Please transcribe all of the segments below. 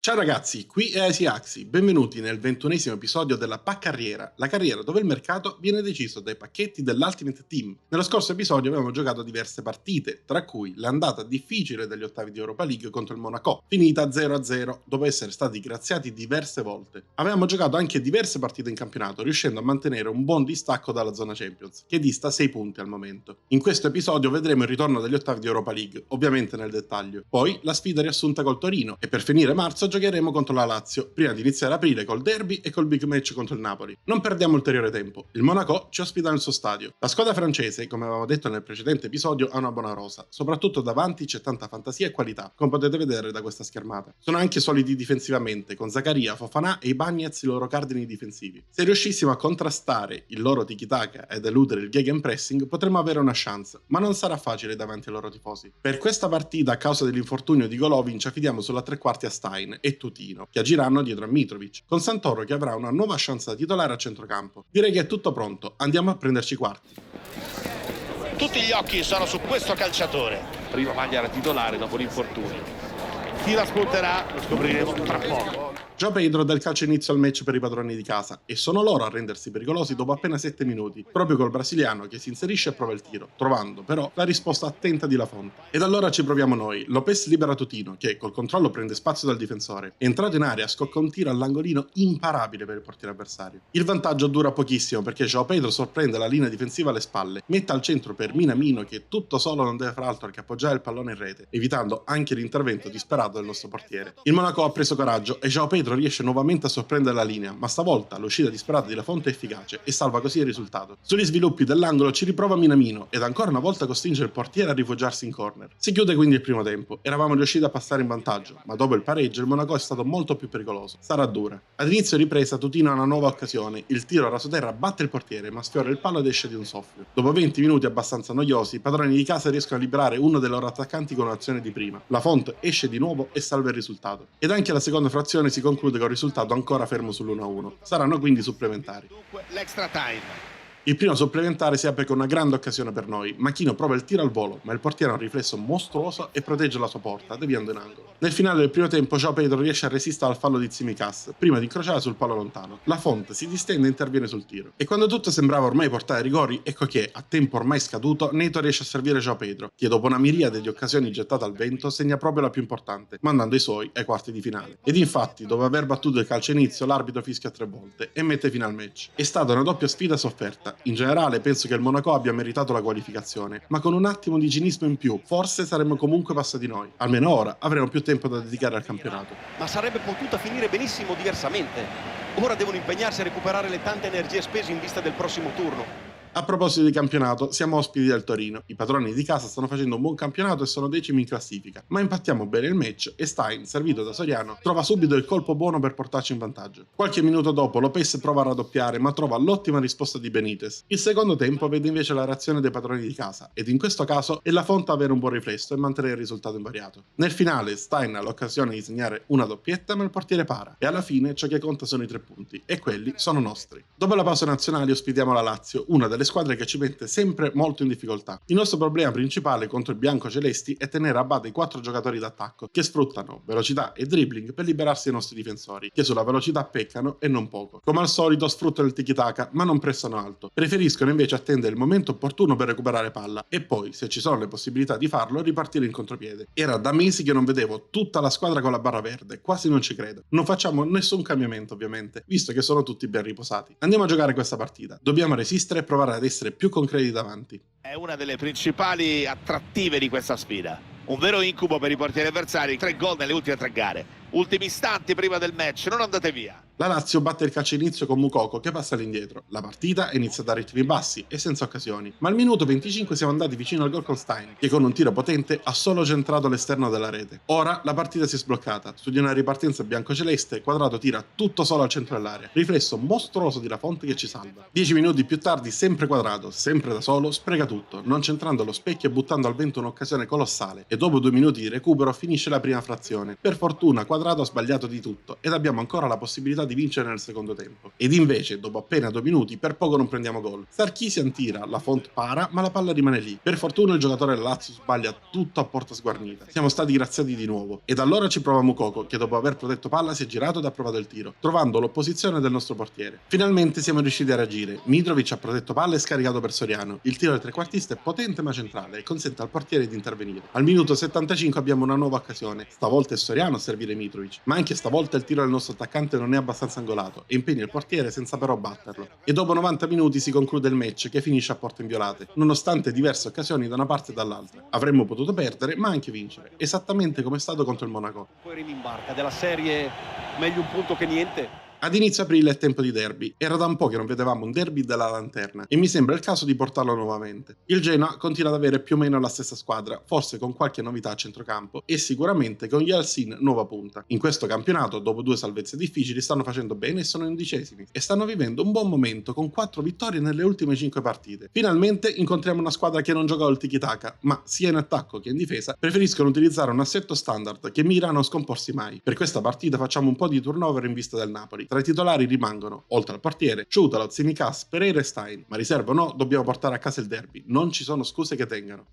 Ciao ragazzi, qui è Asiaxi, benvenuti nel 21esimo episodio della Paccarriera, la carriera dove il mercato viene deciso dai pacchetti dell'Ultimate Team. Nello scorso episodio avevamo giocato diverse partite, tra cui l'andata difficile degli ottavi di Europa League contro il Monaco, finita 0-0 dopo essere stati graziati diverse volte. Avevamo giocato anche diverse partite in campionato, riuscendo a mantenere un buon distacco dalla zona Champions, che dista 6 punti al momento. In questo episodio vedremo il ritorno degli ottavi di Europa League, ovviamente nel dettaglio. Poi la sfida riassunta col Torino e per finire marzo giocheremo contro la Lazio, prima di iniziare aprile col derby e col big match contro il Napoli. Non perdiamo ulteriore tempo, il Monaco ci ospita nel suo stadio. La squadra francese, come avevamo detto nel precedente episodio, ha una buona rosa, soprattutto davanti c'è tanta fantasia e qualità, come potete vedere da questa schermata. Sono anche solidi difensivamente, con Zaccaria, Fofana e Ibañez i loro cardini difensivi. Se riuscissimo a contrastare il loro tiki-taka ed eludere il gegenpressing, potremmo avere una chance, ma non sarà facile davanti ai loro tifosi. Per questa partita, a causa dell'infortunio di Golovin, ci affidiamo sulla tre quarti a Stein e Tutino, che agiranno dietro a Mitrovic, con Santoro che avrà una nuova chance da titolare a centrocampo. Direi che è tutto pronto, andiamo a prenderci i quarti. Tutti gli occhi sono su questo calciatore. Prima maglia da titolare dopo l'infortunio. Chi la spunterà lo scopriremo tra poco. João Pedro dà il calcio inizio al match per i padroni di casa e sono loro a rendersi pericolosi dopo appena 7 minuti, proprio col brasiliano che si inserisce e prova il tiro, trovando però la risposta attenta di Lafont. Ed allora ci proviamo noi. Lopez libera Tutino che col controllo prende spazio dal difensore. Entrato in area scocca un tiro all'angolino imparabile per il portiere avversario. Il vantaggio dura pochissimo perché João Pedro sorprende la linea difensiva alle spalle, mette al centro per Minamino che tutto solo non deve far altro che appoggiare il pallone in rete, evitando anche l'intervento disperato del nostro portiere. Il Monaco ha preso coraggio e João Pedro riesce nuovamente a sorprendere la linea, ma stavolta l'uscita disperata di Lafont è efficace e salva così il risultato. Sugli sviluppi dell'angolo ci riprova Minamino ed ancora una volta costringe il portiere a rifugiarsi in corner. Si chiude quindi il primo tempo, eravamo riusciti a passare in vantaggio, ma dopo il pareggio il Monaco è stato molto più pericoloso. Sarà dura. Ad inizio ripresa Tutino ha una nuova occasione, il tiro a rasoterra batte il portiere ma sfiora il palo ed esce di un soffio. Dopo 20 minuti abbastanza noiosi, i padroni di casa riescono a liberare uno dei loro attaccanti con un'azione di prima. Lafont esce di nuovo e salva il risultato. Ed anche la seconda frazione si conclude con il risultato ancora fermo sull'1-1. Saranno quindi supplementari. Dunque l'extra time. Il primo supplementare si apre con una grande occasione per noi. Macchino prova il tiro al volo, ma il portiere ha un riflesso mostruoso e protegge la sua porta, deviando in angolo. Nel finale del primo tempo João Pedro riesce a resistere al fallo di Tsimikas, prima di incrociare sul palo lontano. Lafont si distende e interviene sul tiro. E quando tutto sembrava ormai portare ai rigori, ecco che, a tempo ormai scaduto, Neto riesce a servire João Pedro, che dopo una miriade di occasioni gettate al vento segna proprio la più importante, mandando i suoi ai quarti di finale. Ed infatti, dopo aver battuto il calcio inizio, l'arbitro fischia 3 volte e mette fine al match. È stata una doppia sfida sofferta. In generale penso che il Monaco abbia meritato la qualificazione, ma con un attimo di cinismo in più, forse saremmo comunque passati noi. Almeno ora avremo più tempo da dedicare al campionato. Ma sarebbe potuta finire benissimo diversamente. Ora devono impegnarsi a recuperare le tante energie spese in vista del prossimo turno. A proposito di campionato, siamo ospiti del Torino. I padroni di casa stanno facendo un buon campionato e sono decimi in classifica, ma impattiamo bene il match e Stein, servito da Soriano, trova subito il colpo buono per portarci in vantaggio. Qualche minuto dopo Lopez prova a raddoppiare, ma trova l'ottima risposta di Benitez. Il secondo tempo vede invece la reazione dei padroni di casa, ed in questo caso è Lafont a avere un buon riflesso e mantenere il risultato invariato. Nel finale Stein ha l'occasione di segnare una doppietta, ma il portiere para, e alla fine ciò che conta sono i 3 punti, e quelli sono nostri. Dopo la pausa nazionale ospitiamo la Lazio, una delle squadre che ci mette sempre molto in difficoltà. Il nostro problema principale contro i biancocelesti è tenere a bada i 4 giocatori d'attacco che sfruttano velocità e dribbling per liberarsi dei nostri difensori, che sulla velocità peccano e non poco. Come al solito sfruttano il tiki-taka ma non pressano alto, preferiscono invece attendere il momento opportuno per recuperare palla e poi, se ci sono le possibilità di farlo, ripartire in contropiede. Era da mesi che non vedevo tutta la squadra con la barra verde, quasi non ci credo. Non facciamo nessun cambiamento ovviamente, visto che sono tutti ben riposati. Andiamo a giocare questa partita, dobbiamo resistere e provare ad essere più concreti davanti. È una delle principali attrattive di questa sfida. Un vero incubo per i portieri avversari, 3 gol nelle ultime 3 gare. Ultimi istanti prima del match, non andate via. La Lazio batte il calcio inizio con Moukoko che passa all'indietro. La partita è iniziata a ritmi bassi e senza occasioni, ma al minuto 25 siamo andati vicino al gol con Stein, che con un tiro potente ha solo centrato l'esterno della rete. Ora la partita si è sbloccata, su di una ripartenza biancoceleste, Quadrato tira tutto solo al centro dell'area, riflesso mostruoso di Lafont che ci salva. 10 minuti più tardi sempre Quadrato, sempre da solo, spreca tutto, non centrando lo specchio e buttando al vento un'occasione colossale, e dopo 2 minuti di recupero finisce la prima frazione. Per fortuna Quadrato ha sbagliato di tutto ed abbiamo ancora la possibilità di di vincere nel secondo tempo. Ed invece, dopo appena 2 minuti, per poco non prendiamo gol. Sarkisian tira, la Font para, ma la palla rimane lì. Per fortuna il giocatore del Lazio sbaglia tutto a porta sguarnita. Siamo stati graziati di nuovo. Ed allora ci prova Moukoko, che dopo aver protetto palla si è girato ed ha provato il tiro, trovando l'opposizione del nostro portiere. Finalmente siamo riusciti a reagire. Mitrovic ha protetto palla e scaricato per Soriano. Il tiro del trequartista è potente ma centrale e consente al portiere di intervenire. Al minuto 75 abbiamo una nuova occasione. Stavolta è Soriano a servire Mitrovic, ma anche stavolta il tiro del nostro attaccante non è abbastanza angolato e impegna il portiere senza però batterlo. E dopo 90 minuti si conclude il match, che finisce a porte inviolate, nonostante diverse occasioni da una parte e dall'altra. Avremmo potuto perdere ma anche vincere, esattamente come è stato contro il Monaco. Poi Remi in barca della serie, meglio un punto che niente. Ad inizio aprile è tempo di derby. Era da un po' che non vedevamo un derby della lanterna e mi sembra il caso di portarlo nuovamente. Il Genoa continua ad avere più o meno la stessa squadra, forse con qualche novità a centrocampo e sicuramente con Yeltsin nuova punta. In questo campionato, dopo 2 salvezze difficili, stanno facendo bene e sono 11esimi e stanno vivendo un buon momento con 4 vittorie nelle ultime 5 partite. Finalmente incontriamo una squadra che non gioca al tiki-taka, ma sia in attacco che in difesa preferiscono utilizzare un assetto standard che mira a non scomporsi mai. Per questa partita facciamo un po' di turnover in vista del Napoli. Tra i titolari rimangono, oltre al portiere, Ciutalo, Tsimikas, Pereira e Stein, ma riserva o no, dobbiamo portare a casa il derby, non ci sono scuse che tengano.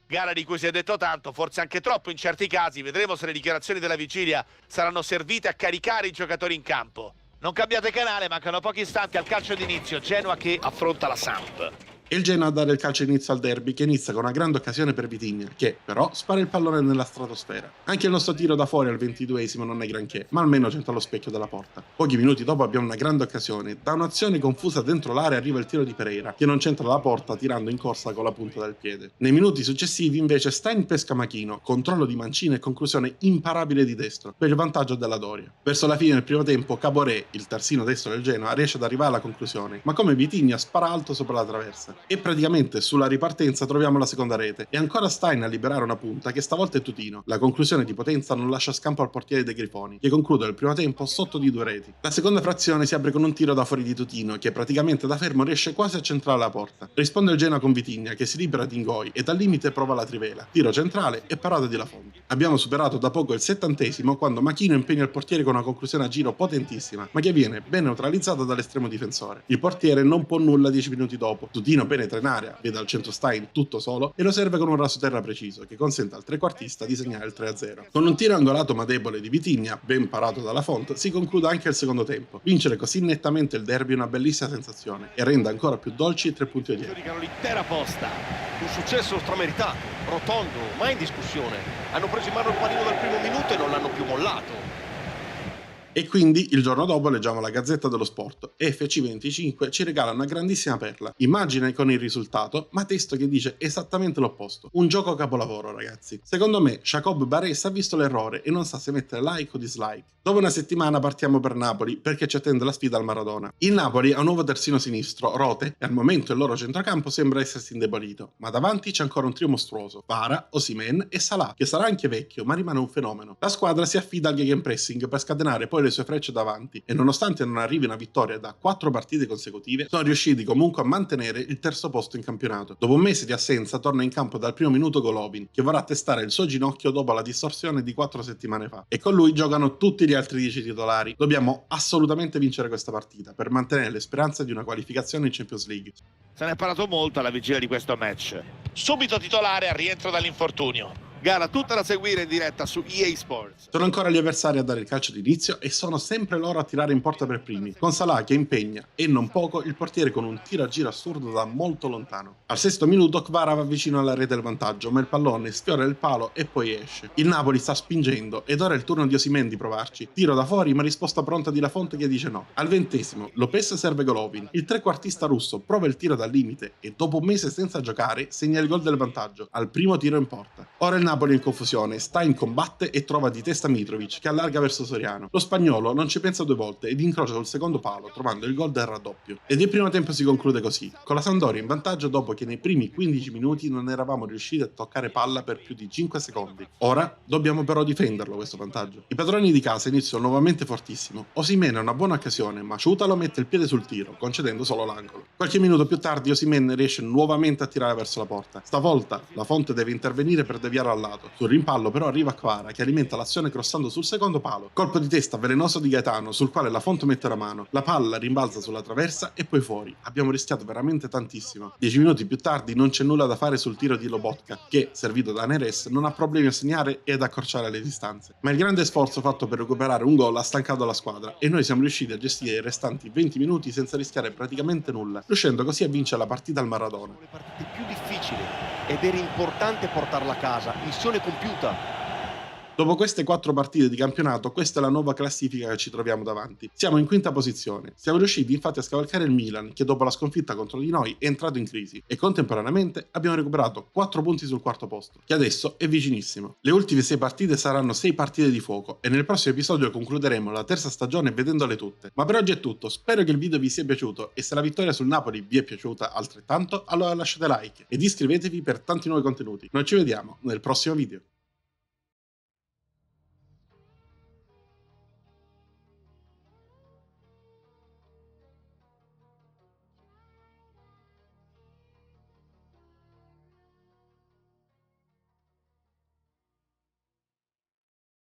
Gara di cui si è detto tanto, forse anche troppo in certi casi. Vedremo se le dichiarazioni della vigilia saranno servite a caricare i giocatori in campo. Non cambiate canale, mancano pochi istanti al calcio d'inizio. Genoa che affronta la Samp. E il Genoa a dare il calcio inizio al derby, che inizia con una grande occasione per Vitinha, che però spara il pallone nella stratosfera. Anche il nostro tiro da fuori al 22esimo non è granché, ma almeno c'entra lo specchio della porta. Pochi minuti dopo abbiamo una grande occasione. Da un'azione confusa dentro l'area arriva il tiro di Pereira, che non c'entra la porta tirando in corsa con la punta del piede. Nei minuti successivi invece Stein pesca Machino, controllo di Mancini e conclusione imparabile di destro, per il vantaggio della Doria. Verso la fine del primo tempo Caboret, il terzino destro del Genoa, riesce ad arrivare alla conclusione, ma come Vitinha spara alto sopra la traversa. E praticamente sulla ripartenza troviamo la seconda rete e ancora Stein a liberare una punta che stavolta è Tutino. La conclusione di potenza non lascia scampo al portiere dei Grifoni, che conclude il primo tempo sotto di 2 reti. La seconda frazione si apre con un tiro da fuori di Tutino che praticamente da fermo riesce quasi a centrare la porta. Risponde il Genoa con Vitinha che si libera di Ingoi e dal limite prova la trivela, tiro centrale e parata di La Fonte. Abbiamo superato da poco il 70esimo quando Machino impegna il portiere con una conclusione a giro potentissima, ma che viene ben neutralizzata dall'estremo difensore. Il portiere non può nulla 10 minuti dopo. Tutino penetra in area, vede al centro Stein tutto solo e lo serve con un rasoterra preciso che consente al trequartista di segnare il 3-0. Con un tiro angolato ma debole di Vitinha, ben parato dalla Font, si conclude anche il secondo tempo. Vincere così nettamente il derby è una bellissima sensazione e rende ancora più dolci i 3 punti odierni. L'intera posta, un successo strameritato, rotondo, mai in discussione. Hanno preso in mano il pallino dal primo minuto e non l'hanno più mollato. E quindi il giorno dopo leggiamo la Gazzetta dello Sport e FC25 ci regala una grandissima perla, immagine con il risultato, ma testo che dice esattamente l'opposto. Un gioco capolavoro, ragazzi. Secondo me Jacob Barès ha visto l'errore e non sa se mettere like o dislike. Dopo una settimana partiamo per Napoli perché ci attende la sfida al Maradona. Il Napoli ha un nuovo terzino sinistro, Rote, e al momento il loro centrocampo sembra essersi indebolito, ma davanti c'è ancora un trio mostruoso, Para, Osimhen e Salah, che sarà anche vecchio ma rimane un fenomeno. La squadra si affida al gegenpressing per scatenare poi le sue frecce davanti e nonostante non arrivi una vittoria da 4 partite consecutive sono riusciti comunque a mantenere il terzo posto in campionato. Dopo un mese di assenza torna in campo dal primo minuto Golovin, che vorrà testare il suo ginocchio dopo la distorsione di 4 settimane fa, e con lui giocano tutti gli altri 10 titolari. Dobbiamo assolutamente vincere questa partita per mantenere le speranze di una qualificazione in Champions League. Se ne è parlato molto alla vigilia di questo match. Subito titolare al rientro dall'infortunio. Gara tutta da seguire in diretta su EA Sports. Sono ancora gli avversari a dare il calcio d'inizio e sono sempre loro a tirare in porta per primi, con Salah che impegna, e non poco, il portiere con un tiro a giro assurdo da molto lontano. Al 6° minuto Kvara va vicino alla rete del vantaggio, ma il pallone sfiora il palo e poi esce. Il Napoli sta spingendo ed ora è il turno di Osimhen di provarci. Tiro da fuori, ma risposta pronta di La Fonte che dice no. Al 20° Lopez serve Golovin. Il trequartista russo prova il tiro dal limite e dopo un mese senza giocare segna il gol del vantaggio, al primo tiro in porta. Ora il Napoli in confusione, Stein combatte e trova di testa Mitrovic che allarga verso Soriano. Lo spagnolo non ci pensa 2 volte ed incrocia sul secondo palo trovando il gol del raddoppio. Ed il primo tempo si conclude così, con la Sampdoria in vantaggio dopo che nei primi 15 minuti non eravamo riusciti a toccare palla per più di 5 secondi. Ora dobbiamo però difenderlo questo vantaggio. I padroni di casa iniziano nuovamente fortissimo. Osimhen ha una buona occasione, ma Ciutalo mette il piede sul tiro, concedendo solo l'angolo. Qualche minuto più tardi Osimhen riesce nuovamente a tirare verso la porta. Stavolta la Fonte deve intervenire per deviare al impallato. Sul rimpallo però arriva Kvara che alimenta l'azione crossando sul secondo palo. Colpo di testa velenoso di Gaetano sul quale la Font mette la mano. La palla rimbalza sulla traversa e poi fuori. Abbiamo rischiato veramente tantissimo. 10 minuti più tardi non c'è nulla da fare sul tiro di Lobotka che, servito da Neres, non ha problemi a segnare e ad accorciare le distanze. Ma il grande sforzo fatto per recuperare un gol ha stancato la squadra e noi siamo riusciti a gestire i restanti 20 minuti senza rischiare praticamente nulla, riuscendo così a vincere la partita al Maradona. Le partite più difficili ed era importante portarla a casa, missione compiuta. Dopo queste 4 partite di campionato, questa è la nuova classifica che ci troviamo davanti. Siamo in quinta posizione. Siamo riusciti infatti a scavalcare il Milan, che dopo la sconfitta contro di noi è entrato in crisi, e contemporaneamente abbiamo recuperato 4 punti sul quarto posto, che adesso è vicinissimo. Le ultime 6 partite saranno 6 partite di fuoco, e nel prossimo episodio concluderemo la terza stagione vedendole tutte. Ma per oggi è tutto, spero che il video vi sia piaciuto, e se la vittoria sul Napoli vi è piaciuta altrettanto, allora lasciate like, ed iscrivetevi per tanti nuovi contenuti. Noi ci vediamo nel prossimo video.